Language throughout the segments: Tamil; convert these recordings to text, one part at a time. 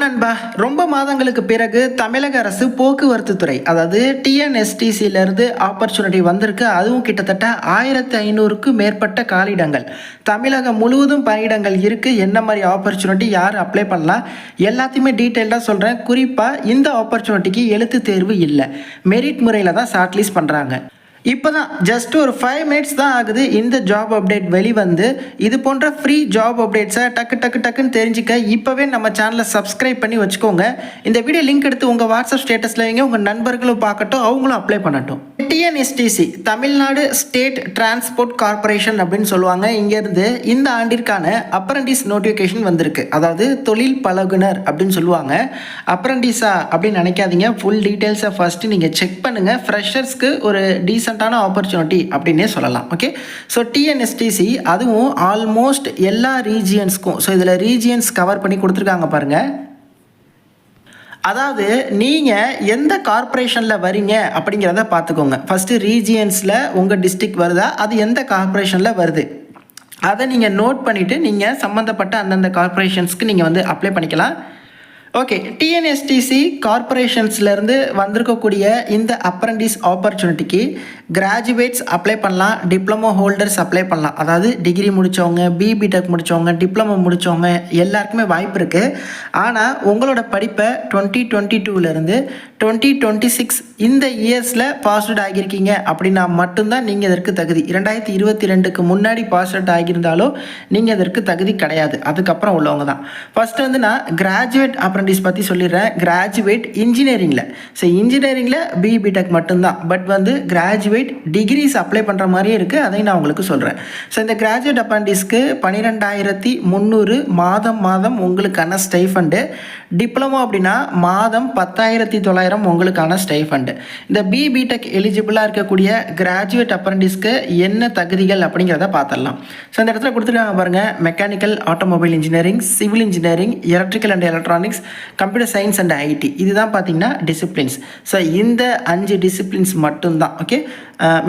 நண்பா, ரொம்ப மாதங்களுக்கு பிறகு தமிழக அரசு போக்குவரத்து துறை அதாவது டிஎன்எஸ்டிசியிலிருந்து ஆப்பர்ச்சுனிட்டி வந்திருக்கு. அதுவும் கிட்டத்தட்ட 1500க்கும் மேற்பட்ட காலியிடங்கள் தமிழகம் முழுவதும் பணியிடங்கள் இருக்குது. என்ன மாதிரி ஆப்பர்ச்சுனிட்டி, யார் அப்ளை பண்ணலாம், எல்லாத்தையுமே டீட்டெயில்டாக சொல்கிறேன். குறிப்பாக இந்த ஆப்பர்ச்சுனிட்டிக்கு எழுத்து தேர்வு இல்லை, மெரிட் முறையில் தான் ஷார்ட்லிஸ்ட் பண்ணுறாங்க. இப்போ தான் ஜஸ்ட் ஒரு 5 மினிட்ஸ் தான் ஆகுது இந்த ஜாப் அப்டேட் வெளிவந்து. இது போன்ற ஃப்ரீ ஜாப் அப்டேட்ஸை டக்குன்னு தெரிஞ்சுக்க இப்போவே நம்ம சேனலை சப்ஸ்கிரைப் பண்ணி வச்சுக்கோங்க. இந்த வீடியோ லிங்க் எடுத்து உங்கள் வாட்ஸ்அப் ஸ்டேட்டஸில் வைங்க, உங்கள் நண்பர்களும் பார்க்கட்டும், அவங்களும் அப்ளை பண்ணட்டும். TNSTC Tamil Nadu state transport corporation அப்படின்னு சொல்லுவாங்க. இங்கேருந்து இந்த ஆண்டிற்கான அப்ரண்டிஸ் நோட்டிஃபிகேஷன் வந்திருக்கு. அதாவது தொழில் பழகுனர் அப்படின்னு சொல்லுவாங்க. அப்ரண்டிஸா அப்படின்னு நினைக்காதீங்க, ஃபுல் டீட்டெயில்ஸை ஃபஸ்ட்டு நீங்கள் செக் பண்ணுங்கள். ஃப்ரெஷர்ஸ்க்கு ஒரு டீசெண்டான ஆப்பர்ச்சுனிட்டி அப்படின்னே சொல்லலாம். ஓகே, ஸோ டிஎன்எஸ்டிசி அதுவும் ஆல்மோஸ்ட் எல்லா ரீஜியன்ஸ்க்கும், ஸோ இதில் ரீஜியன்ஸ் கவர் பண்ணி கொடுத்துருக்காங்க பாருங்கள். அதாவது நீங்கள் எந்த கார்ப்பரேஷனில் வரீங்க அப்படிங்கிறத பார்த்துக்கோங்க. ஃபஸ்ட்டு ரீஜியன்ஸில் உங்கள் டிஸ்ட்ரிக்ட் வருதா, அது எந்த கார்ப்பரேஷனில் வருது, அதை நீங்கள் நோட் பண்ணிவிட்டு நீங்கள் சம்மந்தப்பட்ட அந்தந்த கார்ப்பரேஷன்ஸ்க்கு நீங்கள் வந்து அப்ளை பண்ணிக்கலாம். ஓகே, டிஎன்எஸ்டிசி கார்பரேஷன்ஸ்லேருந்து வந்திருக்கக்கூடிய இந்த அப்ரண்டிஸ் ஆப்பர்ச்சுனிட்டிக்கு கிராஜுவேட்ஸ் அப்ளை பண்ணலாம், டிப்ளமோ ஹோல்டர்ஸ் அப்ளை பண்ணலாம். அதாவது டிகிரி முடித்தவங்க, பிடெக் முடித்தவங்க, டிப்ளமோ முடித்தவங்க எல்லாருக்குமே வாய்ப்பு இருக்குது. ஆனால் உங்களோட படிப்பை 2022லேருந்து 2026 இந்த இயர்ஸில் பாஸ் அவுட் ஆகியிருக்கீங்க அப்படின்னா மட்டும்தான் நீங்கள் இதற்கு தகுதி. 2022க்கு முன்னாடி பாஸ் அவுட் ஆகியிருந்தாலும் நீங்கள் இதற்கு தகுதி கிடையாது. அதுக்கப்புறம் உள்ளவங்க தான். ஃபஸ்ட்டு வந்து நான் கிராஜுவேட் அப்ரண்டிஸ் பற்றி சொல்லிடுறேன். கிராஜுவேட் இன்ஜினியரிங்கில், ஸோ இன்ஜினியரிங்கில் பிடெக் மட்டும்தான். பட் வந்து கிராஜுவேட் டிகிரிஸ் அப்ளை பண்ணுற மாதிரியே இருக்குது, அதையும் நான் உங்களுக்கு சொல்கிறேன். ஸோ இந்த கிராஜுவேட் அப்ரண்டிஸ்க்கு 12,300 மாதம் உங்களுக்கான ஸ்டைஃபண்டு. டிப்ளமோ அப்படின்னா மாதம் 10,900 உங்களுக்கான ஸ்டைஃபண்டு. இந்த பிடெக் எலிஜிபிளாக இருக்கக்கூடிய கிராஜுவேட் அப்ரண்டிஸ்க்கு என்ன தகுதிகள் அப்படிங்கிறத பார்த்துடலாம். ஸோ இந்த இடத்துல கொடுத்துருக்காங்க பாருங்கள். Mechanical automobile engineering, civil engineering, electrical and electronics, computer science and IT, இதுதான் பார்த்தீங்கன்னா டிசிப்ளின்ஸ். ஸோ இந்த 5 டிசிப்ளின்ஸ் மட்டும்தான். Okay,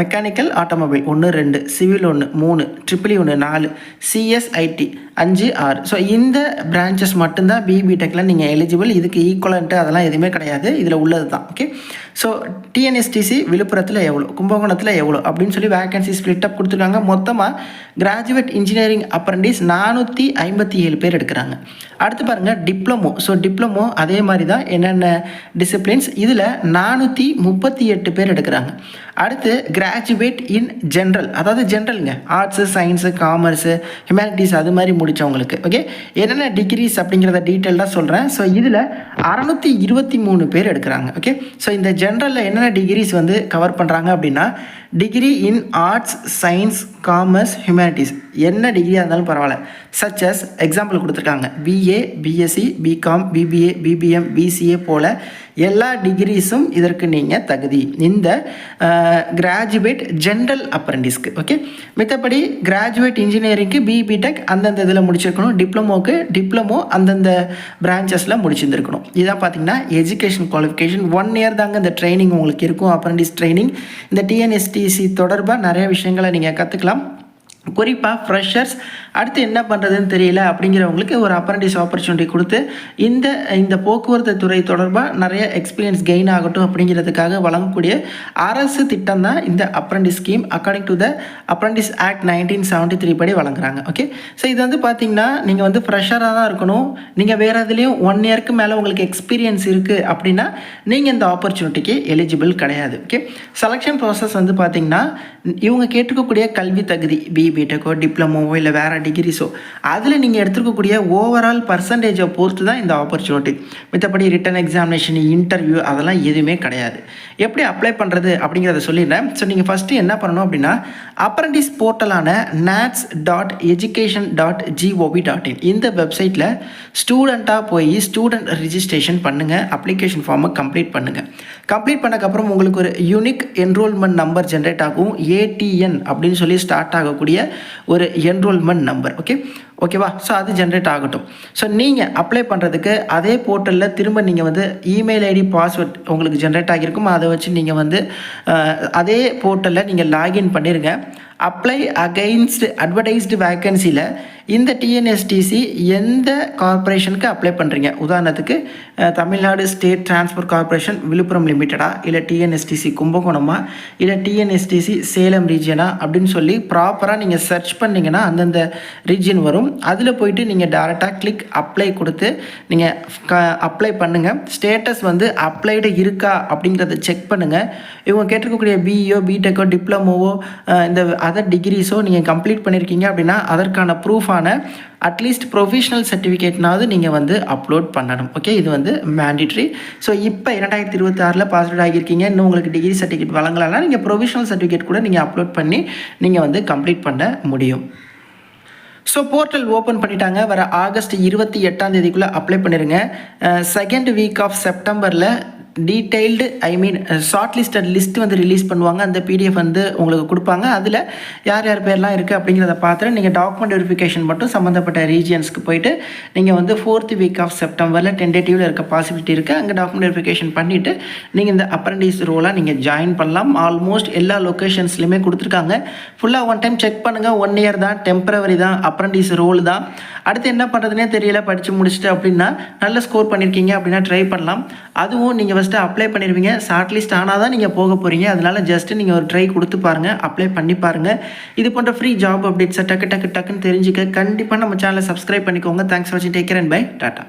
mechanical automobile 1 2, civil 1 3, triple 1 4, CSIT 5 6. So இந்த பிரான்ச்சஸ் மட்டும்தான் பிடெக்கில் நீங்கள் எலிஜிபிள். இதுக்கு ஈக்குவலன்ட்டு அதெல்லாம் எதுவுமே கிடையாது, இதில் உள்ளது தான். ஓகே, ஸோ டிஎன்எஸ்டிசி விழுப்புரத்தில் எவ்வளோ, கும்பகோணத்தில் எவ்வளோ அப்படின்னு சொல்லி வேகன்சி ஸ்ப்ளிட் அப் கொடுத்துருக்காங்க. மொத்தமாக கிராஜுவேட் இன்ஜினியரிங் அப்ரண்டிஸ் 457 பேர் எடுக்கிறாங்க. அடுத்து பாருங்கள் டிப்ளமோ. ஸோ டிப்ளமோ அதே மாதிரி தான், என்னென்ன டிசிப்ளின்ஸ், இதில் 438 பேர் எடுக்கிறாங்க. அடுத்து கிராஜுவேட் இன் ஜென்ரல், அதாவது ஜென்ரலுங்க, ஆர்ட்ஸு, சயின்ஸு, காமர்ஸு, ஹியூமனிட்டிஸ் அது மாதிரி முடித்தவங்களுக்கு. ஓகே, என்னென்ன டிகிரிஸ் அப்படிங்கிறத டீட்டெயிலாக சொல்கிறேன். ஸோ இதில் 623 பேர் எடுக்கிறாங்க. ஓகே, ஸோ இந்த ஜென்ரலில் என்னென்ன டிகிரிஸ் வந்து கவர் பண்ணுறாங்க அப்படின்னா, degree in arts, science, commerce, humanities, என்ன டிகிரியாக இருந்தாலும் பரவாயில்ல. சச் அஸ் எக்ஸாம்பிள் கொடுத்துருக்காங்க, BA, BSc, BCom, BBA, BBM, BCA போல் எல்லா டிகிரிஸும் இதற்கு நீங்கள் தகுதி இந்த கிராஜுவேட் ஜென்ரல் அப்ரண்டிஸ்க்கு. ஓகே, மித்தபடி கிராஜுவேட் இன்ஜினியரிங்க்கு பிடெக் அந்தந்த இதில் முடிச்சிருக்கணும், டிப்ளமோக்கு டிப்ளமோ அந்தந்த பிரான்ச்சஸில் முடிச்சிருந்துருக்கணும். இதான் பார்த்தீங்கன்னா எஜுகேஷன் குவாலிஃபிகேஷன். 1 இயர் தாங்க இந்த ட்ரைனிங் உங்களுக்கு இருக்கும், அப்ரண்டிஸ் ட்ரைனிங். இந்த டிஎன்எஸ்டிசி தொடர்பாக நிறைய விஷயங்களை நீங்கள் கற்றுக்கலாம். குறிப்பாக ஃப்ரெஷர்ஸ் அடுத்து என்ன பண்ணுறதுன்னு தெரியல அப்படிங்கிறவங்களுக்கு ஒரு அப்ரண்டிஸ் ஆப்பர்ச்சுனிட்டி கொடுத்து இந்த போக்குவரத்து துறை தொடர்பாக நிறைய எக்ஸ்பீரியன்ஸ் கெயின் ஆகட்டும் அப்படிங்கிறதுக்காக வழங்கக்கூடிய அரசு திட்டம் தான் இந்த apprentice scheme. According to the apprentice act 1973 படி வழங்குறாங்க. ஓகே, ஸோ இது வந்து பார்த்திங்கன்னா நீங்கள் வந்து ஃப்ரெஷராக தான் இருக்கணும். நீங்கள் வேறு எதுலேயும் 1 இயருக்கு மேலே உங்களுக்கு எக்ஸ்பீரியன்ஸ் இருக்குது அப்படின்னா நீங்கள் இந்த ஆப்பர்ச்சுனிட்டிக்கு எலிஜிபிள் கிடையாது. ஓகே, செலெக்ஷன் ப்ராசஸ் வந்து பார்த்திங்கன்னா இவங்க கேட்டுக்கக்கூடிய கல்வி தகுதி பிடெக்கோ, டிப்ளமோவோ இல்லை வேறு டிகிரிஸோ, அதில் நீங்கள் எடுத்துக்கக்கூடிய ஓவரால் பர்சன்டேஜை பொறுத்து தான் இந்த ஆப்பர்ச்சுனிட்டி. மித்தபடி ரிட்டன் எக்ஸாமினேஷன், இன்டர்வியூ அதெல்லாம் எதுவுமே கிடையாது. எப்படி அப்ளை பண்ணுறது அப்படிங்கிறத சொல்லிடுறேன். ஸோ நீங்கள் ஃபஸ்ட்டு என்ன பண்ணணும் அப்படின்னா, அப்ரண்டிஸ் போர்ட்டலான nats.education.gov.in இந்த வெப்சைட்டில் ஸ்டூடெண்ட்டாக போய் ஸ்டூடெண்ட் ரிஜிஸ்ட்ரேஷன் பண்ணுங்கள். அப்ளிகேஷன் ஃபார்மை கம்ப்ளீட் பண்ணுங்கள். கம்ப்ளீட் பண்ணக்கப்புறம் உங்களுக்கு ஒரு யூனிக் என்ரோல்மெண்ட் நம்பர் ஜென்ரேட் ஆகும். ஏடிஎன் அப்படின்னு சொல்லி ஸ்டார்ட் ஆகக்கூடிய ஒரு என்ரோல்மெண்ட் நம்பர். ஓகேவா, ஸோ அது ஜென்ரேட் ஆகட்டும். ஸோ நீங்கள் அப்ளை பண்ணுறதுக்கு அதே போர்ட்டலில் திரும்ப நீங்கள் வந்து இமெயில் ஐடி, பாஸ்வேர்ட் உங்களுக்கு ஜென்ரேட் ஆகியிருக்கும். அதை வச்சு நீங்கள் வந்து அதே போர்ட்டலில் நீங்கள் லாகின் பண்ணிடுங்க. அப்ளை அகைன்ஸ்ட் அட்வர்டைஸ்டு வேக்கன்சியில் இந்த டிஎன்எஸ்டிசி எந்த கார்ப்பரேஷனுக்கு அப்ளை பண்ணுறீங்க, உதாரணத்துக்கு Tamil Nadu state transport corporation Villupuram லிமிட்டடா, இல்லை டிஎன்எஸ்டிசி கும்பகோணமா, இல்லை டிஎன்எஸ்டிசி சேலம் ரீஜியனா அப்படின்னு சொல்லி ப்ராப்பராக நீங்கள் சர்ச் பண்ணிங்கன்னா அந்தந்த ரீஜியன் வரும். அதில் போயிட்டு நீங்கள் டேரெக்டாக கிளிக் அப்ளை கொடுத்து நீங்கள் அப்ளை பண்ணுங்கள். ஸ்டேட்டஸ் வந்து அப்ளைடு இருக்கா அப்படிங்கிறத செக் பண்ணுங்கள். இவங்க கேட்டிருக்கக்கூடிய பிஇஓ, பிடெக்கோ, டிப்ளமோவோ, இந்த அதர் டிகிரிஸோ நீங்கள் கம்ப்ளீட் பண்ணியிருக்கீங்க அப்படின்னா அதற்கான ப்ரூஃபான அட்லீஸ்ட் ப்ரொஃபஷனல் சர்டிஃபிகேட்னாவது நீங்கள் வந்து அப்லோட் பண்ணணும். ஓகே, இது வந்து மேண்டிட்ரி. ஸோ இப்போ 2026 பாஸ் அவுட் ஆகியிருக்கீங்க, இன்னும் உங்களுக்கு டிகிரி சர்டிஃபிகேட் வழங்கலைன்னா நீங்கள் ப்ரொஃபஷனல் சர்டிஃபிகேட் கூட நீங்கள் அப்லோட் பண்ணி நீங்கள் வந்து கம்ப்ளீட் பண்ண முடியும். ஸோ போர்ட்டல் ஓப்பன் பண்ணிட்டாங்க. வர ஆகஸ்ட் 28 அப்ளை பண்ணிடுங்க. செகண்ட் வீக் ஆஃப் செப்டம்பரில் டீட்டெயில்டு ஷார்ட் லிஸ்ட் வந்து ரிலீஸ் பண்ணுவாங்க. அந்த பிடிஎஃப் வந்து உங்களுக்கு கொடுப்பாங்க. அதில் யார் யார் பேர்லாம் இருக்குது அப்படிங்கிறத பார்த்துட்டு நீங்கள் டாக்குமெண்ட் வெரிஃபிகேஷன் மட்டும் சம்மந்தப்பட்ட ரீஜியன்ஸ்க்கு போயிட்டு நீங்கள் வந்து 4th வீக் ஆஃப் செப்டம்பரில் டென்டேட்டிவில் இருக்க பாசிபிலிட்டி இருக்குது. அங்கே டாக்குமெண்ட் வெரிஃபிகேஷன் பண்ணிவிட்டு நீங்கள் இந்த அப்ரண்டிஸ் ரோலாக நீங்கள் ஜாயின் பண்ணலாம். ஆல்மோஸ்ட் எல்லா லொக்கேஷன்ஸ்லையுமே கொடுத்துருக்காங்க. ஃபுல்லாக ஒன் டைம் செக் பண்ணுங்கள். 1 இயர் தான், டெம்பரவரி தான், அப்ரண்டிஸ் ரோல் தான். அடுத்து என்ன பண்ணுறதுனே தெரியல, படித்து முடிச்சுட்டு அப்படின்னா நல்ல ஸ்கோர் பண்ணியிருக்கீங்க அப்படின்னா ட்ரை பண்ணலாம். அதுவும் நீங்கள் ஃபஸ்ட்டு அப்ளை பண்ணிடுவீங்க. ஷார்ட் லிஸ்ட் ஆனால் தான் நீங்கள் போக போகிறீங்க. அதனால் ஜஸ்ட்டு நீங்கள் ஒரு ட்ரை கொடுத்து பாருங்கள், அப்ளை பண்ணி பாருங்கள். இது போன்ற ஃப்ரீ ஜாப் அப்டேட்ஸை டக்குன்னு தெரிஞ்சுக்க கண்டிப்பாக நம்ம சேனலை சப்ஸ்கிரைப் பண்ணிக்கோங்க. தேங்க்ஸ் ஃபார் வாட்சிங். Take care and bye. Tata.